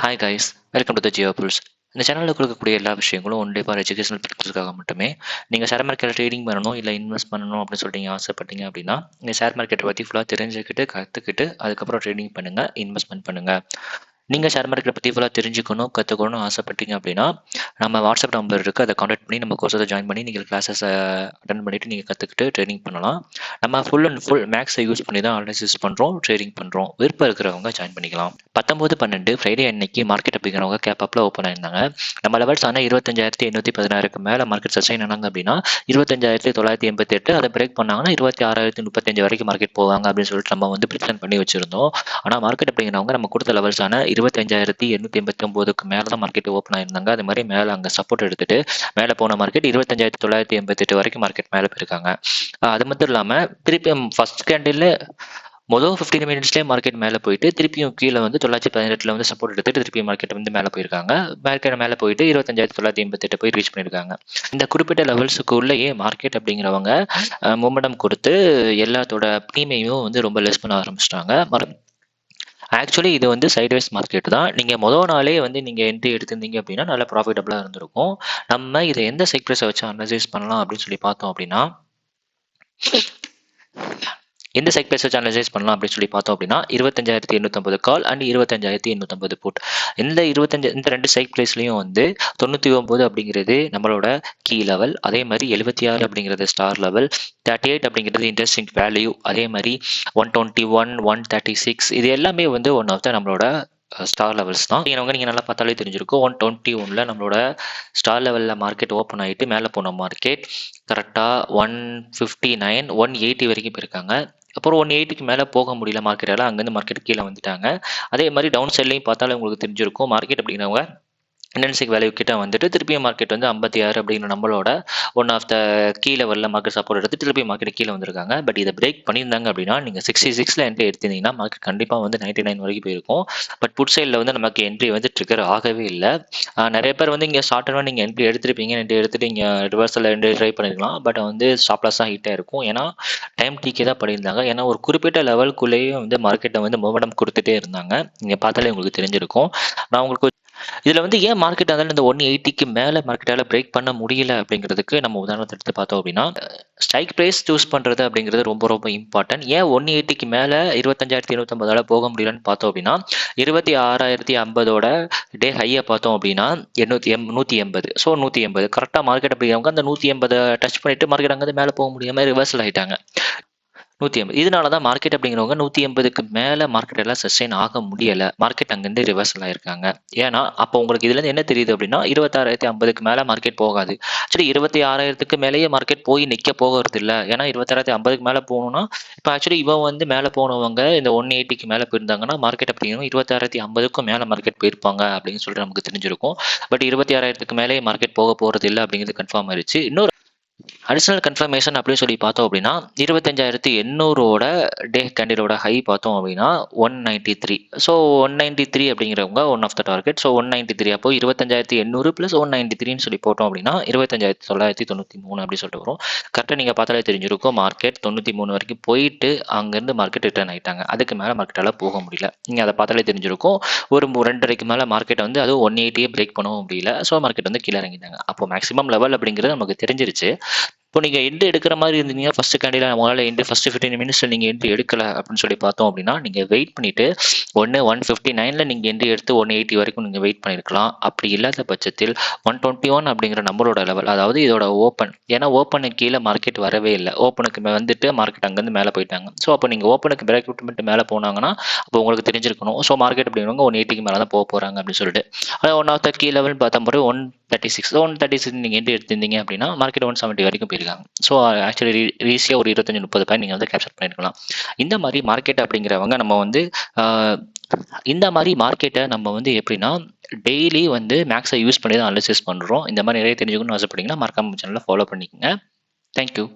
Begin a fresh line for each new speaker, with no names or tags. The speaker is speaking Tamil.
Hi guys, welcome to the Jio bulls. இந்த சேனலில் கொடுக்கக்கூடிய எல்லா விஷயங்களும் ஒன்லி ஃபார் எஜுகேஷனல் பர்பஸ்க்காக மட்டுமே. நீங்கள் ஷேர் மார்க்கெட்டில் ட்ரேடிங் பண்ணணும் இல்லை இன்வெஸ்ட் பண்ணணும் அப்படின்னு சொல்லிட்டு நீங்கள் ஆசைப்பட்டீங்க அப்படின்னா நீங்கள் ஷேர் மார்க்கெட்டை பற்றி ஃபுல்லாக தெரிஞ்சுக்கிட்டு கற்றுக்கிட்டு அதுக்கப்புறம் ட்ரேடிங் பண்ணுங்கள், இன்வெஸ்ட்மெண்ட் பண்ணுங்கள். நீங்கள் ஷேர் மார்க்கெட்டை பற்றி ஃபுல்லாக தெரிஞ்சுக்கணும், கற்றுக்கணும்னு ஆசைப்பட்டீங்க அப்படின்னா நம்ம வாட்ஸ்அப் நம்பர் இருக்குது, அதை கான்டாக்ட் பண்ணி நம்ம கோர்ஸை ஜாயின் பண்ணி நீங்கள் கிளாஸஸை அட்டன் பண்ணிவிட்டு நீங்கள் கற்றுக்கிட்டு ட்ரேடிங் பண்ணலாம். நம்ம ஃபுல் அண்ட் ஃபுல் மேக்ஸை யூஸ் பண்ணி தான் அனாலிசிஸ் பண்ணுறோம், ட்ரேடிங் பண்ணுறோம். விருப்பம் இருக்கிறவங்க ஜாயின் பண்ணிக்கலாம். 19/12 ஃப்ரைடே அன்னைக்கு மார்க்கெட் அப்படிங்கிறவங்க கேப் ஓப்பன் ஆயிருந்தாங்க. நம்ம லெவல்ஸ் ஆனால் 25,816க்கு மேலே மார்க்கெட் சஸ்டைன் ஆனாங்க அப்படின்னா 25,988 அதை பிரேக் பண்ணாங்கன்னா 26,035 வரைக்கும் மார்க்கெட் போவாங்க அப்படின்னு சொல்லிட்டு நம்ம வந்து ப்ரிடிக்ஷன் பண்ணி வச்சிருந்தோம். ஆனால் மார்க்கெட் அப்படிங்கிறவங்க நம்ம கொடுத்த லெவல்ஸ் ஆன 25,889க்கு மேலே தான் மார்க்கெட் ஓப்பன் ஆயிருந்தாங்க. அது மாதிரி மேலே அங்கே சப்போர்ட் எடுத்துட்டு மேலே போன மார்க்கெட் 25,988 வரைக்கும் மார்க்கெட் மேலே போயிருக்காங்க. அது மட்டும் இல்லாமல் திருப்பியும் ஃபர்ஸ்ட் கேண்டில் மொதல் 15 மினிட்ஸ்லேயே மார்க்கெட் மேலே போயிட்டு திருப்பியும் கீழே வந்து 918 வந்து சப்போர்ட் எடுத்துட்டு திருப்பியும் மார்க்கெட் வந்து மேலே போயிருக்காங்க. மார்க்கெட் மேலே போயிட்டு 25,988 போய் ரீச் பண்ணியிருக்காங்க. இந்த குறிப்பிட்ட லெவல்ஸுக்கு உள்ளேயே மார்க்கெட் அப்படிங்கிறவங்க மொமெண்டம் கொடுத்து எல்லாத்தோட ப்ரீமியமும் வந்து ரொம்ப லெஸ் பண்ண ஆரம்பிச்சிட்டாங்க. ஆக்சுவலி இது வந்து சைட்வேஸ் மார்க்கெட் தான். நீங்கள் மொதல் நாளே வந்து நீங்கள் என்ட்ரி எடுத்திருந்தீங்க அப்படின்னா நல்லா ப்ராஃபிட்டபுளாக இருந்திருக்கும். நம்ம இதை எந்த செக் ப்ரைஸை வச்சு அனலைஸ் பண்ணலாம் அப்படின்னு சொல்லி பார்த்தோம் அப்படின்னா எந்த செக் ப்ரைஸ் வச்சு அனலைஸ் பண்ணலாம் அப்படின்னு சொல்லி பார்த்தோம் அப்படின்னா 25,850 கால் அண்ட் 25,850 புட். இந்த ரெண்டு செக் ப்ரைஸ்லையும் வந்து 99 அப்படிங்கிறது நம்மளோட கீ லெவல், அதே மாதிரி 76 அப்படிங்கிறது ஸ்டார் லெவல், 38 அப்படிங்கிறது இன்ட்ரெஸ்டிங் வேல்யூ, அதே மாதிரி 121, 136 இது எல்லாமே வந்து ஒன் ஆஃப் த நம்மளோட ஸ்டார் லெவல்ஸ் தான். நீங்கள் நல்லா பார்த்தாலே தெரிஞ்சிருக்கும். 121 நம்மளோட ஸ்டார் லெவலில் மார்க்கெட் ஓப்பன் ஆகிட்டு மேலே போன மார்க்கெட் கரெக்டாக 159, 180 வரைக்கும் போயிருக்காங்க. அப்புறம் 180க்கு மேலே போக முடியல மார்க்கெட்டால், அங்கேருந்து மார்க்கெட் கீழே வந்துட்டாங்க. அதே மாதிரி டவுன் சைட்லையும் பார்த்தாலே உங்களுக்கு தெரிஞ்சிருக்கும். மார்க்கெட் அப்படிங்கிறவங்க இன்டென்சிக் வேல்யூ கிட்ட வந்துட்டு திருப்பியும் மார்க்கெட் வந்து 56 அப்படிங்கிற நம்மளோட ஒன் ஆஃப் த கீ லெவலில் மார்க்கெட் சப்போர்ட் எடுத்து திருப்பி மார்க்கெட் கீழே வந்திருக்காங்க. பட் இதை பிரேக் பண்ணியிருந்தாங்க அப்படின்னா நீங்கள் 66ல் என்ட்ரி எடுத்திருந்தீங்கன்னா மார்க்கெட் கண்டிப்பாக வந்து 99 வரைக்கும் போயிருக்கும். பட் புட் சைடில் வந்து நமக்கு என்ட்ரி வந்து ட்ரிகர் ஆகவே இல்லை. நிறைய பேர் வந்து இங்கே ஷார்ட் டர்மாக நீங்கள் என்ட்ரி எடுத்துருப்பீங்க, என்ட்ரி எடுத்துட்டு இங்கே ரிவர்ஸில் என்ட்ரி ட்ரை பண்ணிருக்கலாம். பட் வந்து ஸ்டாப் லாஸ் தான் ஹிட்டாக இருக்கும். ஏன்னா டைம் டீக்கே தான் பண்ணியிருந்தாங்க. ஏன்னா ஒரு குறிப்பிட்ட லெவலுக்குள்ளேயே வந்து மார்க்கெட்டை வந்து மொமெண்டம் கொடுத்துட்டே இருந்தாங்க. நீங்கள் பார்த்தாலே உங்களுக்கு தெரிஞ்சிருக்கும். நான் உங்களுக்கு இதில் வந்து ஏன் மார்க்கெட் அதால் இந்த 180க்கு மேலே மார்க்கெட்டால் பிரேக் பண்ண முடியல அப்படிங்கிறதுக்கு நம்ம உதாரணத்தை எடுத்து பார்த்தோம் அப்படின்னா ஸ்ட்ரைக் ப்ரைஸ் சூஸ் பண்ணுறது அப்படிங்கிறது ரொம்ப ரொம்ப இம்பார்ட்டன்ட். ஏன் 180க்கு மேலே 25,850 போக முடியலன்னு பார்த்தோம் அப்படின்னா 26,050 டே ஹையை பார்த்தோம் அப்படின்னா 180. ஸோ 180 கரெக்டாக மார்க்கெட் அப்படிங்கிறவங்க அந்த 180 டச் பண்ணிட்டு மார்க்கெட் அங்கேருந்து மேலே போக முடியாமல் ரிவர்சல் ஆகிட்டாங்க. 180 இதனால தான் மார்க்கெட் அப்படிங்கிறவங்க 180க்கு மேலே மார்க்கெட் எல்லாம் சஸ்டெயின் ஆக முடியலை. மார்க்கெட் அங்கேருந்து ரிவர்சல் ஆயிருக்காங்க. ஏன்னா அப்போ உங்களுக்கு இதுலேருந்து என்ன தெரியுது அப்படின்னா 26,050க்கு மேலே மார்க்கெட் போகாது. ஆக்சுவலி 26,000க்கு மேலேயே மார்க்கெட் போய் நிற்க போகிறது இல்லை. ஏன்னா 26,050க்கு மேலே போகணும்னா இப்போ ஆக்சுவலி இவன் வந்து மேலே போனவங்க இந்த 180க்கு மேலே போயிருந்தாங்கன்னா மார்க்கெட் அப்படிங்கிறவங்க 26,050க்கும் மேலே மார்க்கெட் போயிருப்பாங்க அப்படின்னு சொல்லிட்டு நமக்கு தெரிஞ்சிருக்கும். பட் 26,000க்கு மேலே மார்க்கெட் போக போகிறது இல்லை அப்படிங்கிறது கன்ஃபார்ம் ஆயிடுச்சு. இன்னொரு அடிஷனல் கன்ஃபர்மேஷன் அப்படின்னு சொல்லி பார்த்தோம் அப்படின்னா 25,800 டே கேண்டிலோட ஹை பார்த்தோம் அப்படின்னா 193. ஸோ 193 அப்படிங்கிறவங்க one of the target. So 193 அப்போ 25,800 + 193 சொல்லி போட்டோம் அப்படின்னா 25,993 அப்படி சொல்லிட்டு வரும். கரெக்டாக நீங்கள் பார்த்தாலே தெரிஞ்சிருக்கும். மார்க்கெட் 93 வரைக்கும் போயிட்டு அங்கேருந்து மார்க்கெட் ரிட்டர்ன் ஆகிட்டாங்க. அதுக்கு மேலே மார்க்கெட்டால் போக முடியல. நீங்கள் அதை பார்த்தாலே தெரிஞ்சிருக்கும். ஒரு 2:30க்கு மேலே மார்க்கெட் வந்து அதுவும் 180 பிரேக் பண்ணவும் முடியல. ஸோ மார்க்கெட் வந்து கீழே இறங்கிட்டாங்க. அப்போ மேக்ஸிமம் லெவல் அப்படிங்கிறது நமக்கு தெரிஞ்சிருச்சு. இப்போ நீங்கள் என்ட்ரி எடுக்கிற மாதிரி இருந்தீங்க ஃபர்ஸ்ட் கேண்டில் உங்களால் என்ட்ரி ஃபர்ஸ்ட் 15 மினிட்ஸில் நீங்கள் என்ட்ரி எடுக்கலை அப்படின்னு சொல்லி பார்த்தோம் அப்படின்னா நீங்கள் வெயிட் பண்ணிவிட்டு 159ல் நீங்கள் என்ட்ரி எடுத்து 180 வரைக்கும் நீங்கள் வெயிட் பண்ணியிருக்கலாம். அப்படி இல்லாத பட்சத்தில் 121 அப்படிங்கிற நம்மளோட லெவல், அதாவது இதோட ஓப்பன், ஏன்னா ஓப்பனுக்கு கீழே மார்க்கெட் வரவே இல்லை. ஓப்பனுக்கு வந்துட்டு மார்க்கெட் அங்கேருந்து மேலே போயிட்டாங்க. ஸோ அப்போ நீங்கள் ஓப்பனுக்கு பிரேக் விட்டு மேலே போனாங்கன்னா அப்போ உங்களுக்கு தெரிஞ்சிருக்கணும். ஸோ மார்க்கெட் அப்படிங்கிறவங்க 180க்கு மேலே தான் போக போகிறாங்க அப்படின்னு சொல்லிட்டு. அதாவது one of the key level பார்த்தா போது 136 நீங்கள் என்ட்ரி எடுத்திருந்தீங்க அப்படின்னா மார்க்கெட் 170 வரைக்கும் போயிருக்காங்க. ஸோ ஆக்சுவலி ஈஸியாக ஒரு 25-30 பாயிண்ட் நீங்கள் வந்து கேப்சர் பண்ணியிருக்கலாம். இந்த மாதிரி மார்க்கெட் அப்படிங்கிறவங்க நம்ம வந்து இந்த மாதிரி மார்க்கெட்டை நம்ம வந்து எப்படின்னா டெய்லி வந்து மேக்ஸை யூஸ் பண்ணி தான் அனலைசிஸ் பண்ணுறோம். இந்த மாதிரி நிறைய தெரிஞ்சுக்கணும்னு ஆசைப்பட்டீங்கன்னா மறக்காம சேனலை ஃபாலோ பண்ணிக்கோங்க. தேங்க்யூ.